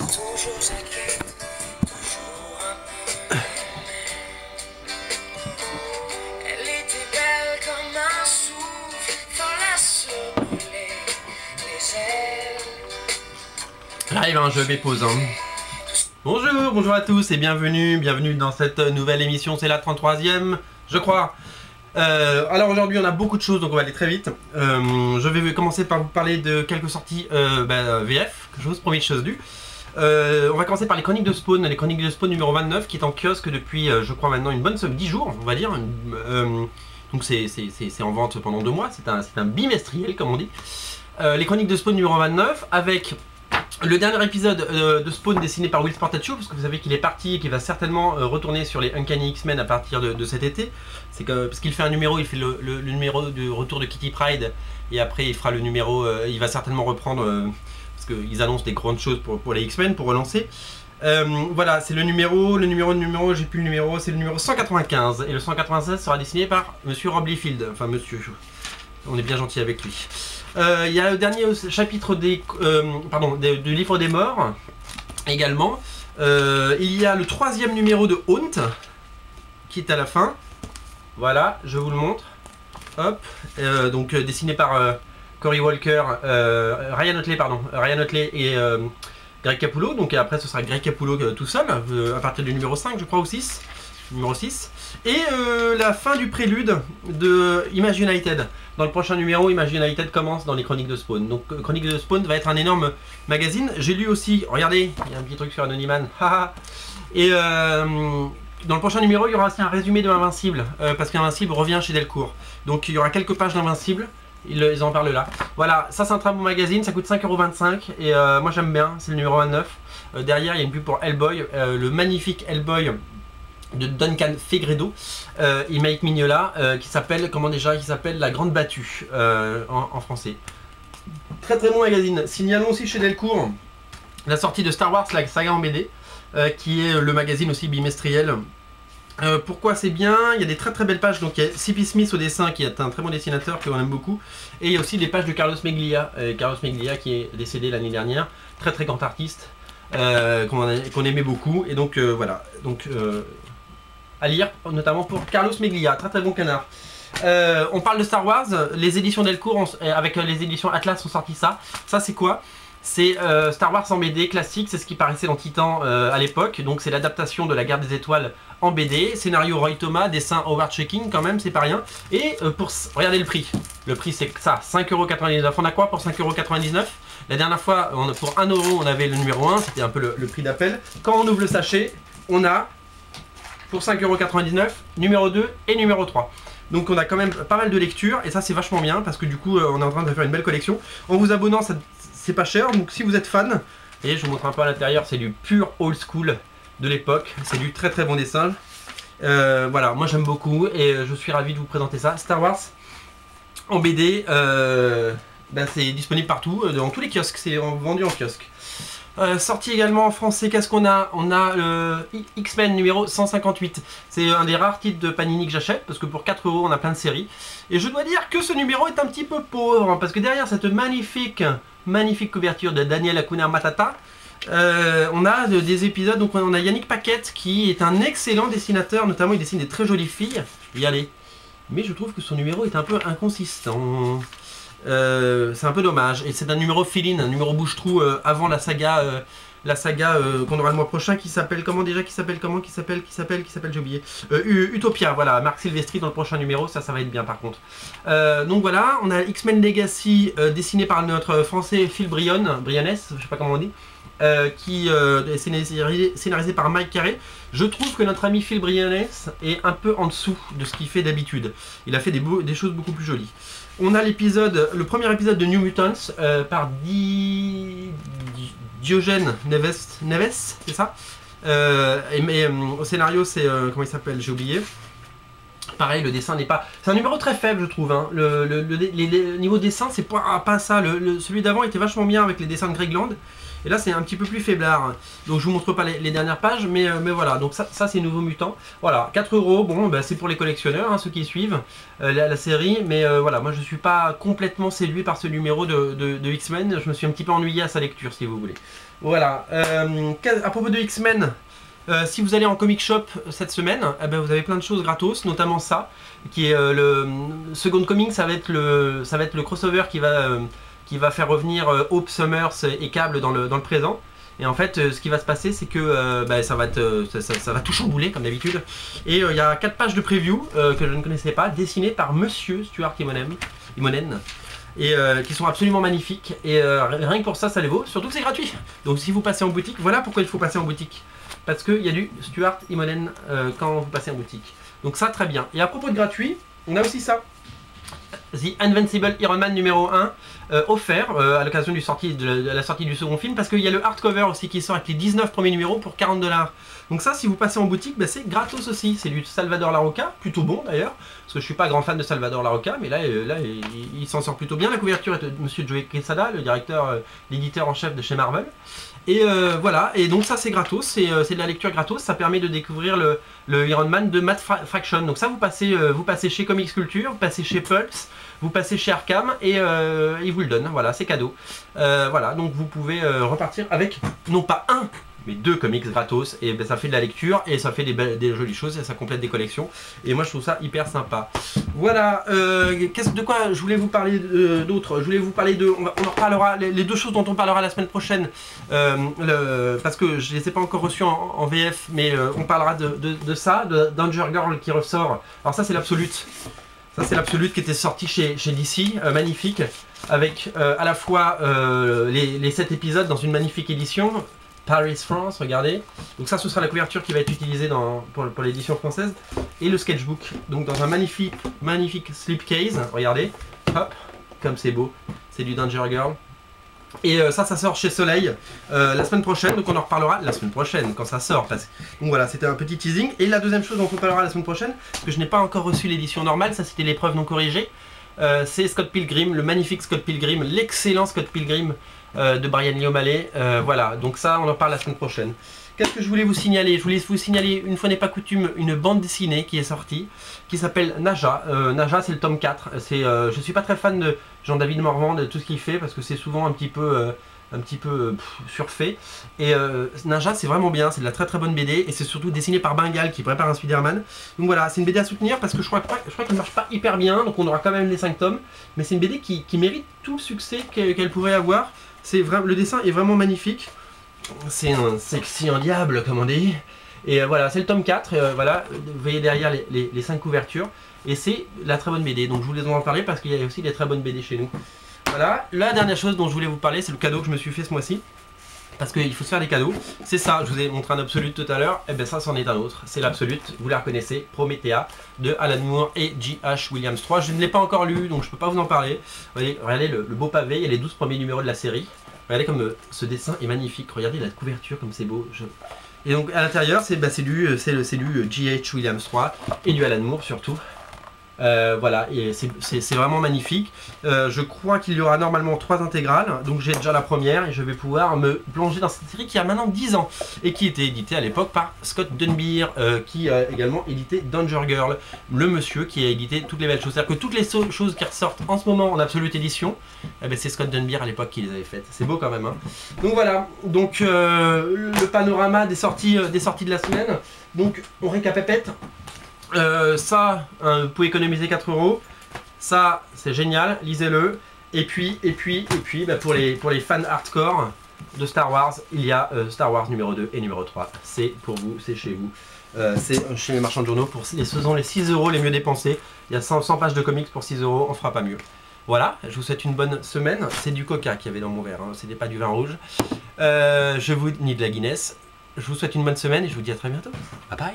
Toujours inquiète, toujours un peu elle était belle comme un souffle, folle à se brûler les ailes. Live, hein, je vais pause. Bonjour à tous et bienvenue dans cette nouvelle émission, c'est la 33e, je crois. Alors aujourd'hui on a beaucoup de choses, donc on va aller très vite. Je vais commencer par vous parler de quelques sorties VF, chose promise, chose due. On va commencer par les Chroniques de Spawn, numéro 29 qui est en kiosque depuis je crois maintenant une bonne somme, 10 jours on va dire. Donc c'est en vente pendant 2 mois, c'est un bimestriel comme on dit. Les Chroniques de Spawn numéro 29 avec le dernier épisode de Spawn dessiné par Will Sportacio, parce que vous savez qu'il est parti et qu'il va certainement retourner sur les Uncanny X-Men à partir de cet été. C'est parce qu'il fait un numéro, il fait le numéro de retour de Kitty Pryde et après il fera le numéro, il va certainement reprendre parce qu'ils annoncent des grandes choses pour les X-Men pour relancer. Voilà, c'est le numéro, j'ai plus le numéro, c'est le numéro 195 et le 196 sera dessiné par Monsieur Rob Liefeld, enfin Monsieur, on est bien gentil avec lui. Il y a le dernier chapitre du livre des morts également. Il y a le 3e numéro de Haunt qui est à la fin. Voilà, je vous le montre. Hop, donc dessiné par Cory Walker, Ryan Otley et Greg Capullo. Donc après ce sera Greg Capullo tout seul à partir du numéro 5 je crois ou 6. Numéro 6. Et la fin du prélude de Image United. Dans le prochain numéro, Image United commence dans les Chroniques de Spawn. Donc Chroniques de Spawn va être un énorme magazine. J'ai lu aussi, regardez, il y a un petit truc sur Anonyman. Et dans le prochain numéro, il y aura aussi un résumé de Invincible. Parce qu'Invincible revient chez Delcourt. Donc il y aura quelques pages d'Invincible. Ils en parlent là. Voilà, ça c'est un très bon magazine, ça coûte 5,25 €. Et moi j'aime bien, c'est le numéro 29. Derrière, il y a une pub pour Hellboy, le magnifique Hellboy de Duncan Fegredo, et Mike Mignola, qui s'appelle, comment déjà, qui s'appelle La Grande Battue en français. Très très bon magazine. Signalons aussi chez Delcourt la sortie de Star Wars, la saga en BD, qui est le magazine aussi bimestriel. Pourquoi c'est bien? Il y a des très très belles pages, donc il y a C.P. Smith au dessin qui est un très bon dessinateur que l'on aime beaucoup, et il y a aussi des pages de Carlos Meglia, qui est décédé l'année dernière, très très grand artiste qu'on aimait beaucoup, et donc voilà, donc à lire notamment pour Carlos Meglia, très très bon canard. On parle de Star Wars, les éditions Delcourt avec les éditions Atlas ont sorti ça. Ça c'est quoi? C'est Star Wars en BD classique, c'est ce qui paraissait dans Titan à l'époque. Donc c'est l'adaptation de la Guerre des Étoiles en BD. Scénario Roy Thomas, dessin Howard Checking quand même, c'est pas rien. Et regardez le prix. Le prix c'est ça, 5,99 €. On a quoi pour 5,99 €? La dernière fois, pour 1 € on avait le numéro 1, c'était un peu le prix d'appel. Quand on ouvre le sachet, on a pour 5,99 €, numéro 2 et numéro 3. Donc on a quand même pas mal de lectures et ça c'est vachement bien parce que du coup on est en train de faire une belle collection. En vous abonnant, c'est pas cher, donc si vous êtes fan, et je vous montre un peu à l'intérieur, c'est du pur old school de l'époque, c'est du très très bon dessin. Voilà, moi j'aime beaucoup et je suis ravi de vous présenter ça. Star Wars en BD, c'est disponible partout, dans tous les kiosques, c'est vendu en kiosque. Sorti également en français, qu'est-ce qu'on a? On a le X-Men numéro 158. C'est un des rares titres de Panini que j'achète parce que pour 4 € on a plein de séries. Et je dois dire que ce numéro est un petit peu pauvre hein, parce que derrière cette magnifique couverture de Daniel Acuna Matata, on a des épisodes. Donc on a Yannick Paquette qui est un excellent dessinateur, notamment il dessine des très jolies filles. Regardez. Mais je trouve que son numéro est un peu inconsistant. C'est un peu dommage, et c'est un numéro fill-in, un numéro bouche-trou avant la saga qu'on aura le mois prochain qui s'appelle comment déjà, qui s'appelle j'ai oublié, Utopia. Voilà, Marc Silvestri dans le prochain numéro, ça va être bien par contre. Donc voilà, on a X-Men Legacy dessiné par notre français Phil Briones, je sais pas comment on dit, qui est scénarisé par Mike Carré. Je trouve que notre ami Phil Briones est un peu en dessous de ce qu'il fait d'habitude. Il a fait des choses beaucoup plus jolies. On a le premier épisode de New Mutants par Diogène Neves, c'est ça? Mais au scénario c'est comment il s'appelle, j'ai oublié. Pareil, le dessin n'est pas... C'est un numéro très faible, je trouve. Hein. Le niveau dessin, c'est pas ça. Celui d'avant était vachement bien avec les dessins de Greg Land. Et là, c'est un petit peu plus faiblard. Donc, je vous montre pas les dernières pages. Mais voilà, donc ça c'est Nouveau Mutant. Voilà, 4 €. Bon, bah, c'est pour les collectionneurs, hein, ceux qui suivent la série. Mais voilà, moi, je suis pas complètement séduit par ce numéro de X-Men. Je me suis un petit peu ennuyé à sa lecture, si vous voulez. Voilà. À propos de X-Men... si vous allez en comic shop cette semaine, eh ben vous avez plein de choses gratos, notamment ça, qui est le Second Coming, ça va être le crossover qui va faire revenir Hope Summers et Cable dans le présent. Et en fait, ce qui va se passer, c'est que ça va tout chambouler comme d'habitude. Et il y a 4 pages de preview que je ne connaissais pas, dessinées par Monsieur Stuart Immonen. Et qui sont absolument magnifiques. Et rien que pour ça, ça les vaut. Surtout que c'est gratuit. Donc si vous passez en boutique, voilà pourquoi il faut passer en boutique. Parce qu'il y a du Stuart Immonen quand vous passez en boutique. Donc ça, très bien. Et à propos de gratuit, on a aussi ça. The Invincible Iron Man numéro 1, offert à l'occasion de la sortie du second film. Parce qu'il y a le hardcover aussi qui sort avec les 19 premiers numéros pour 40 $. Donc ça, si vous passez en boutique, bah, c'est gratos aussi. C'est du Salvador Larroca, plutôt bon d'ailleurs. Parce que je suis pas grand fan de Salvador Larroca, mais là il s'en sort plutôt bien. La couverture est de Monsieur Joey Quesada, le directeur, l'éditeur en chef de chez Marvel. Et voilà, et donc ça c'est gratos, c'est de la lecture gratos, ça permet de découvrir le Iron Man de Matt Fraction. Donc ça vous passez chez Comics Culture, vous passez chez Pulse, vous passez chez Arkham et ils vous le donnent, voilà, c'est cadeau. Voilà, donc vous pouvez repartir avec non pas un, mais 2 comics gratos, et ben, ça fait de la lecture, et ça fait des jolies choses, et ça complète des collections, et moi je trouve ça hyper sympa. Voilà, de quoi je voulais vous parler d'autre? Je voulais vous parler de, on en reparlera, les 2 choses dont on parlera la semaine prochaine, parce que je ne les ai pas encore reçus en VF, mais on parlera de ça, de Danger Girl qui ressort. Alors ça c'est l'Absolute. Ça c'est l'Absolute qui était sorti chez DC, magnifique, avec à la fois les 7 épisodes dans une magnifique édition, Paris France, regardez. Donc ça ce sera la couverture qui va être utilisée pour l'édition française, et le sketchbook, donc dans un magnifique slipcase, regardez, hop, comme c'est beau, c'est du Danger Girl. Et ça sort chez Soleil la semaine prochaine, donc on en reparlera la semaine prochaine quand ça sort. Donc voilà, c'était un petit teasing. Et la deuxième chose dont on parlera la semaine prochaine, parce que je n'ai pas encore reçu l'édition normale, ça c'était l'épreuve non corrigée, c'est Scott Pilgrim, le magnifique Scott Pilgrim, l'excellent Scott Pilgrim de Brian Lee O'Malley. Voilà, donc ça on en parle la semaine prochaine. Qu'est-ce que je voulais vous signaler? Je voulais vous signaler, une fois n'est pas coutume, une bande dessinée qui est sortie, qui s'appelle Naja. Naja c'est le tome 4. Je suis pas très fan de Jean-David Morvan, de tout ce qu'il fait, parce que c'est souvent un petit peu surfait. Et Naja c'est vraiment bien, c'est de la très bonne BD, et c'est surtout dessiné par Bengal qui prépare un Spider-Man. Donc voilà, c'est une BD à soutenir parce que je crois qu'elle ne marche pas hyper bien, donc on aura quand même les 5 tomes. Mais c'est une BD qui mérite tout le succès qu'elle pourrait avoir. Le dessin est vraiment magnifique. C'est un sexy en diable, comme on dit. Et voilà, c'est le tome 4. Voilà, vous voyez derrière les 5 couvertures. Et c'est la très bonne BD. Donc je voulais en parler parce qu'il y a aussi des très bonnes BD chez nous. Voilà, la dernière chose dont je voulais vous parler, c'est le cadeau que je me suis fait ce mois-ci. Parce qu'il faut se faire des cadeaux. C'est ça, je vous ai montré un Absolute tout à l'heure. Et bien ça, c'en est un autre. C'est l'Absolute, vous la reconnaissez, Promethea, de Alan Moore et J.H. Williams 3. Je ne l'ai pas encore lu, donc je ne peux pas vous en parler. Vous voyez, regardez le beau pavé, il y a les 12 premiers numéros de la série. Regardez comme ce dessin est magnifique, regardez la couverture comme c'est beau. Et donc à l'intérieur c'est du J.H. Williams 3 et du Alan Moore surtout. Voilà, et c'est vraiment magnifique. Je crois qu'il y aura normalement 3 intégrales, donc j'ai déjà la première et je vais pouvoir me plonger dans cette série qui a maintenant 10 ans et qui était éditée à l'époque par Scott Dunbier, qui a également édité Danger Girl, le monsieur qui a édité toutes les belles choses. C'est-à-dire que toutes les choses qui ressortent en ce moment en Absolute Édition, eh ben c'est Scott Dunbier à l'époque qui les avait faites. C'est beau quand même, hein. Donc voilà, donc le panorama des sorties de la semaine. Donc on récapépète. Ça, vous pouvez économiser 4 €. Ça, c'est génial, lisez-le. Et puis bah, pour les fans hardcore de Star Wars, il y a Star Wars numéro 2 et numéro 3. C'est pour vous, c'est chez vous. C'est chez les marchands de journaux. Ce sont les 6 € les mieux dépensés. Il y a 100 pages de comics pour 6 €, on fera pas mieux. Voilà, je vous souhaite une bonne semaine. C'est du coca qu'il y avait dans mon verre, hein. C'était pas du vin rouge. Ni de la Guinness. Je vous souhaite une bonne semaine et je vous dis à très bientôt. Bye bye.